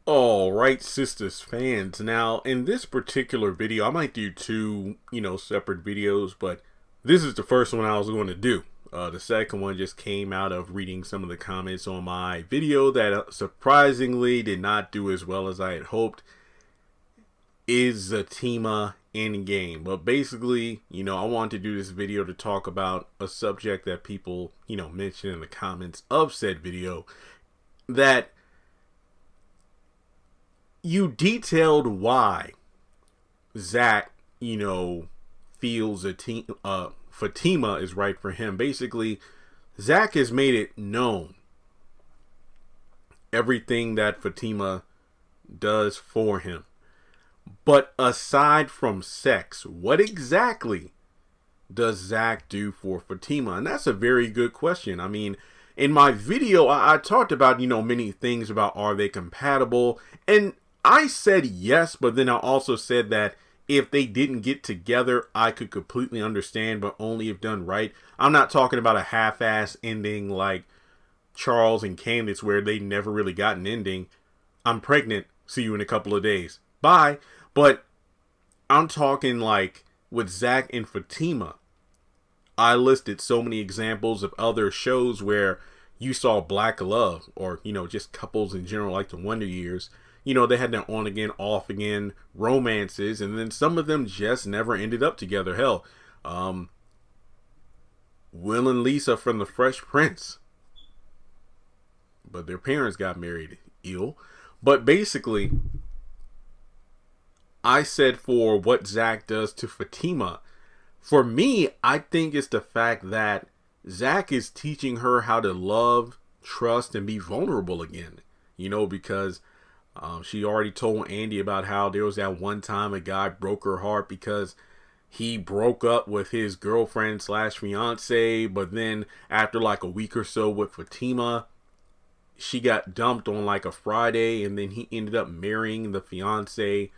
All right, Sistas fans. Now, in this particular video, I might do two, separate videos, but this is the first one I was going to do. The second one just came out of reading some of the comments on my video that surprisingly did not do as well as I had hoped. Is Fatima in game? But basically, I wanted to do this video to talk about a subject that people, mentioned in the comments of said video, that you detailed why Zach, feels Fatima is right for him. Basically, Zach has made it known everything that Fatima does for him. But aside from sex, what exactly does Zach do for Fatima? And that's a very good question. I mean, in my video, I talked about, many things about are they compatible? And I said yes, but then I also said that if they didn't get together, I could completely understand, but only if done right. I'm not talking about a half-ass ending like Charles and Candace where they never really got an ending. I'm pregnant. See you in a couple of days. Bye. But I'm talking like with Zach and Fatima. I listed so many examples of other shows where you saw black love or, just couples in general like the Wonder Years. They had their on again, off again romances, and then some of them just never ended up together. Hell, Will and Lisa from The Fresh Prince. But their parents got married. Ew. But basically, I said for what Zach does to Fatima, for me, I think it's the fact that Zach is teaching her how to love, trust, and be vulnerable again. Because she already told Andy about how there was that one time a guy broke her heart because he broke up with his girlfriend / fiance. But then after like a week or so with Fatima, she got dumped on like a Friday. And then he ended up marrying the fiance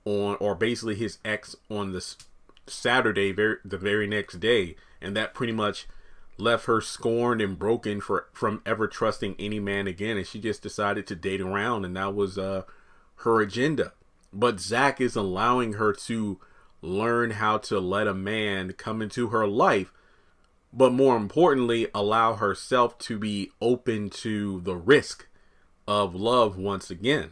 or basically his ex on the Saturday, the very next day. And that pretty much left her scorned and broken from ever trusting any man again, and she just decided to date around, and that was her agenda. But Zach is allowing her to learn how to let a man come into her life, but more importantly, allow herself to be open to the risk of love once again.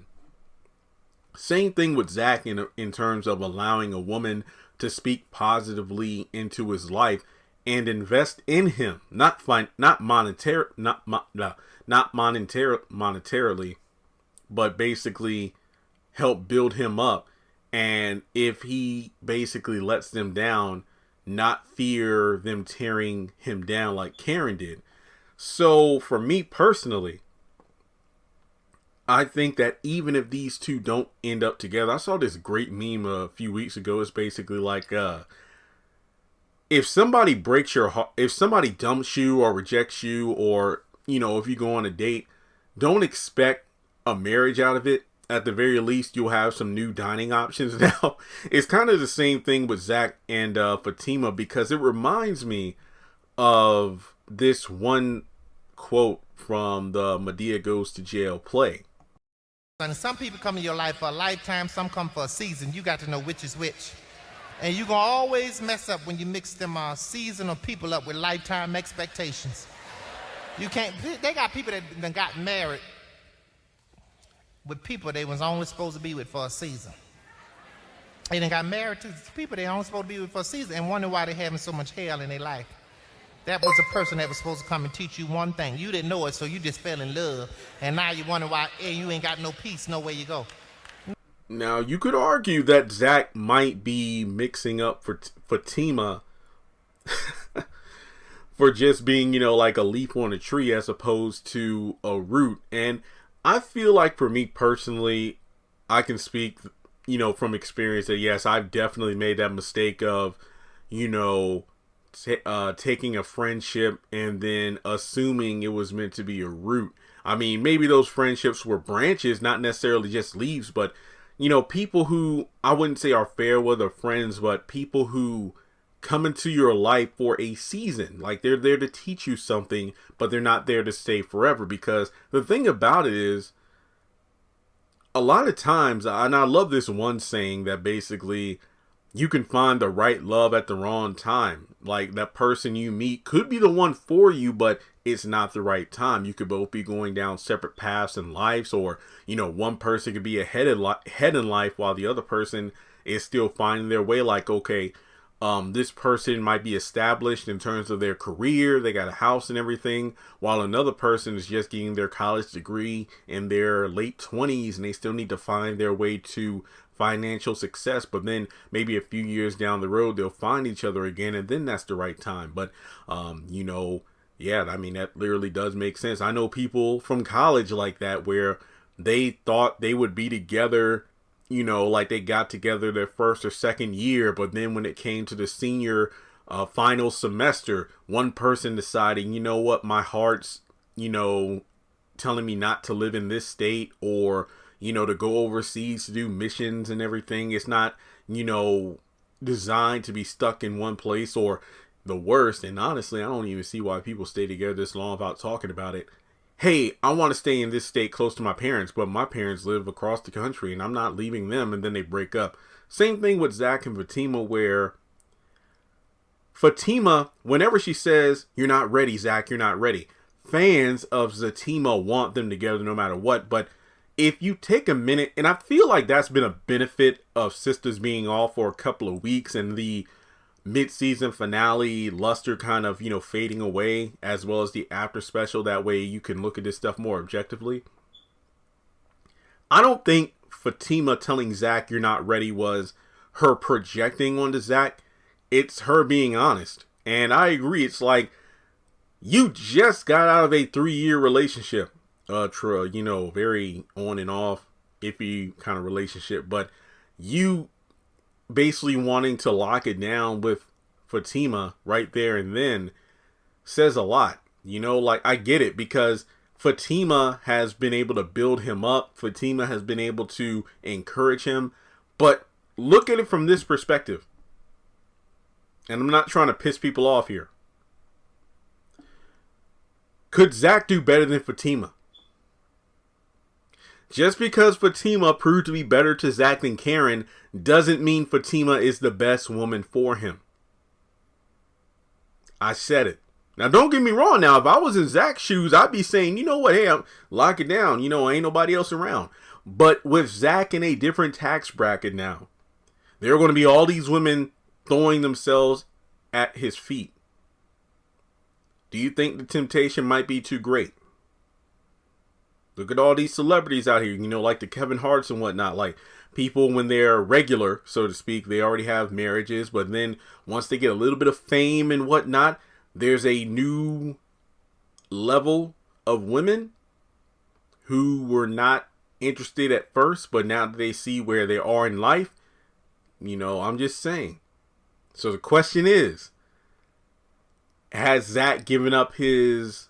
Same thing with Zach in terms of allowing a woman to speak positively into his life and invest in him, not monetarily, but basically help build him up. And if he basically lets them down, not fear them tearing him down like Karen did. So for me personally, I think that even if these two don't end up together, I saw this great meme a few weeks ago. It's basically like, if somebody breaks your heart, if somebody dumps you or rejects you, or, if you go on a date, don't expect a marriage out of it. At the very least, you'll have some new dining options. Now, it's kind of the same thing with Zach and Fatima, because it reminds me of this one quote from the Madea Goes to Jail play. And some people come in your life for a lifetime, some come for a season. You got to know which is which. And you're going to always mess up when you mix them seasonal people up with lifetime expectations. You can't, they got people that done got married with people they was only supposed to be with for a season. They done got married to people they only supposed to be with for a season and wonder why they having so much hell in their life. That was a person that was supposed to come and teach you one thing. You didn't know it, so you just fell in love. And now you wonder why you ain't got no peace, no way you go. Now, you could argue that Zach might be mixing up for Fatima for just being, like a leaf on a tree as opposed to a root. And I feel like for me personally, I can speak, from experience that yes, I've definitely made that mistake of, taking a friendship and then assuming it was meant to be a root. I mean, maybe those friendships were branches, not necessarily just leaves, but people who I wouldn't say are fair weather friends, but people who come into your life for a season. Like they're there to teach you something, but they're not there to stay forever. Because the thing about it is, a lot of times, and I love this one saying that basically you can find the right love at the wrong time. Like, that person you meet could be the one for you, but it's not the right time. You could both be going down separate paths in lives, or, one person could be ahead in life while the other person is still finding their way. Like, okay, this person might be established in terms of their career. They got a house and everything, while another person is just getting their college degree in their late 20s, and they still need to find their way to financial success. But then maybe a few years down the road, they'll find each other again, and then that's the right time. But, yeah, I mean, that literally does make sense. I know people from college like that, where they thought they would be together, like they got together their first or second year, but then when it came to the senior final semester, one person deciding, you know what, my heart's, telling me not to live in this state, or, to go overseas to do missions and everything. It's not, designed to be stuck in one place. Or the worst, and honestly, I don't even see why people stay together this long without talking about it. Hey, I want to stay in this state close to my parents, but my parents live across the country and I'm not leaving them, and then they break up. Same thing with Zach and Fatima, where Fatima, whenever she says, "You're not ready, Zach, you're not ready," fans of Fatima want them together no matter what. But if you take a minute, and I feel like that's been a benefit of Sistas being off for a couple of weeks, and the mid-season finale luster kind of, fading away, as well as the after special. That way you can look at this stuff more objectively. I don't think Fatima telling Zach "you're not ready" was her projecting onto Zach. It's her being honest. And I agree. It's like, you just got out of a 3-year relationship. Very on and off, iffy kind of relationship. But you basically wanting to lock it down with Fatima right there and then says a lot. I get it, because Fatima has been able to build him up. Fatima has been able to encourage him. But look at it from this perspective. And I'm not trying to piss people off here. Could Zach do better than Fatima? Just because Fatima proved to be better to Zach than Karen doesn't mean Fatima is the best woman for him. I said it. Now, don't get me wrong. Now, if I was in Zach's shoes, I'd be saying, you know what, hey, lock it down. Ain't nobody else around. But with Zach in a different tax bracket now, there are going to be all these women throwing themselves at his feet. Do you think the temptation might be too great? Look at all these celebrities out here, like the Kevin Harts and whatnot. Like, people, when they're regular, so to speak, they already have marriages. But then once they get a little bit of fame and whatnot, there's a new level of women who were not interested at first, but now that they see where they are in life, I'm just saying. So the question is, has Zach given up his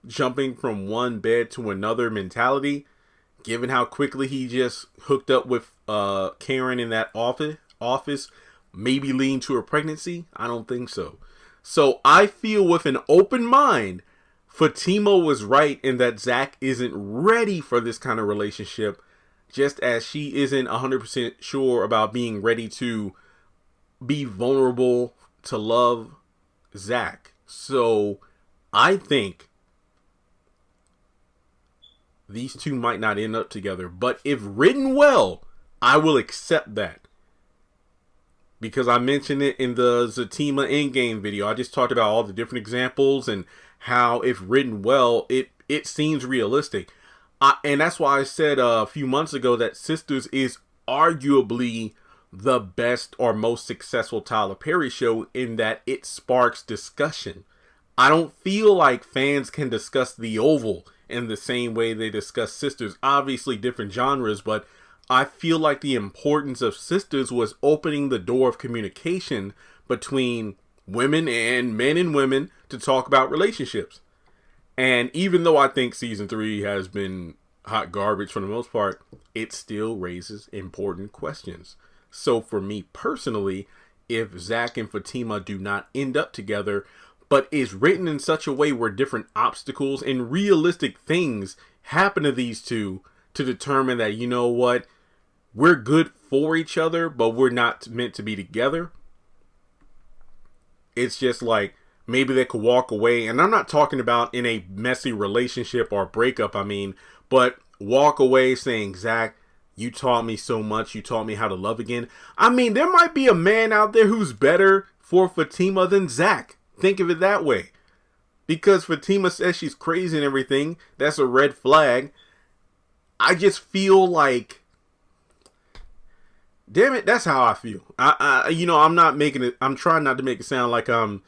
jumping from one bed to another mentality, given how quickly he just hooked up with Karen in that office, maybe leading to a pregnancy? I don't think so. So I feel, with an open mind, Fatima was right in that Zach isn't ready for this kind of relationship, just as she isn't 100% sure about being ready to be vulnerable to love Zach. So I think these two might not end up together, but if written well, I will accept that. Because I mentioned it in the Fatima Endgame video. I just talked about all the different examples and how, if written well, it seems realistic. And that's why I said a few months ago that Sistas is arguably the best or most successful Tyler Perry show, in that it sparks discussion. I don't feel like fans can discuss The Oval in the same way they discuss Sistas. Obviously different genres, but I feel like the importance of Sistas was opening the door of communication between women and men and women to talk about relationships. And even though I think season 3 has been hot garbage for the most part, it still raises important questions. So for me personally, if Zach and Fatima do not end up together, but is written in such a way where different obstacles and realistic things happen to these two, to determine that, you know what, we're good for each other, but we're not meant to be together. It's just like, maybe they could walk away. And I'm not talking about in a messy relationship or breakup, but walk away saying, Zach, you taught me so much. You taught me how to love again. There might be a man out there who's better for Fatima than Zach. Think of it that way. Because Fatima says she's crazy and everything. That's a red flag. I just feel like, damn it, that's how I feel. I'm trying not to make it sound like I'm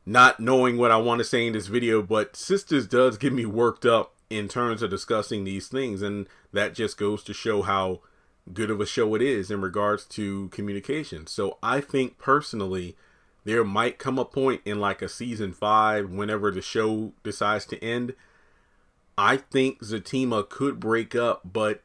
not knowing what I want to say in this video, but Sistas does get me worked up in terms of discussing these things, and that just goes to show how good of a show it is in regards to communication. So I think personally, there might come a point in like a season 5, whenever the show decides to end, I think Fatima could break up, but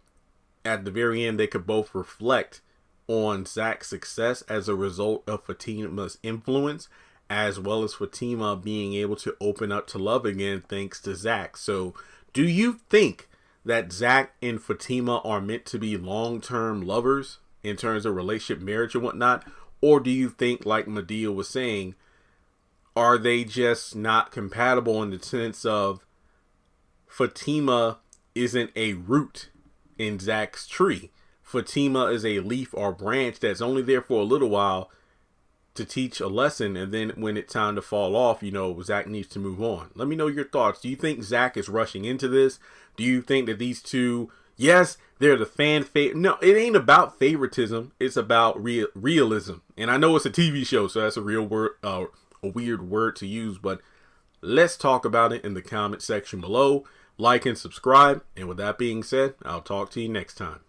at the very end, they could both reflect on Zach's success as a result of Fatima's influence, as well as Fatima being able to open up to love again thanks to Zach. So do you think that Zach and Fatima are meant to be long-term lovers in terms of relationship, marriage, and whatnot? Or do you think, like Medea was saying, are they just not compatible in the sense of Fatima isn't a root in Zach's tree? Fatima is a leaf or branch that's only there for a little while to teach a lesson, and then when it's time to fall off, Zach needs to move on. Let me know your thoughts. Do you think Zach is rushing into this? Do you think that these two, yes, they're the fan favorite? No, it ain't about favoritism. It's about realism. And I know it's a TV show, so that's a real word, a weird word to use, but let's talk about it in the comment section below. Like and subscribe. And with that being said, I'll talk to you next time.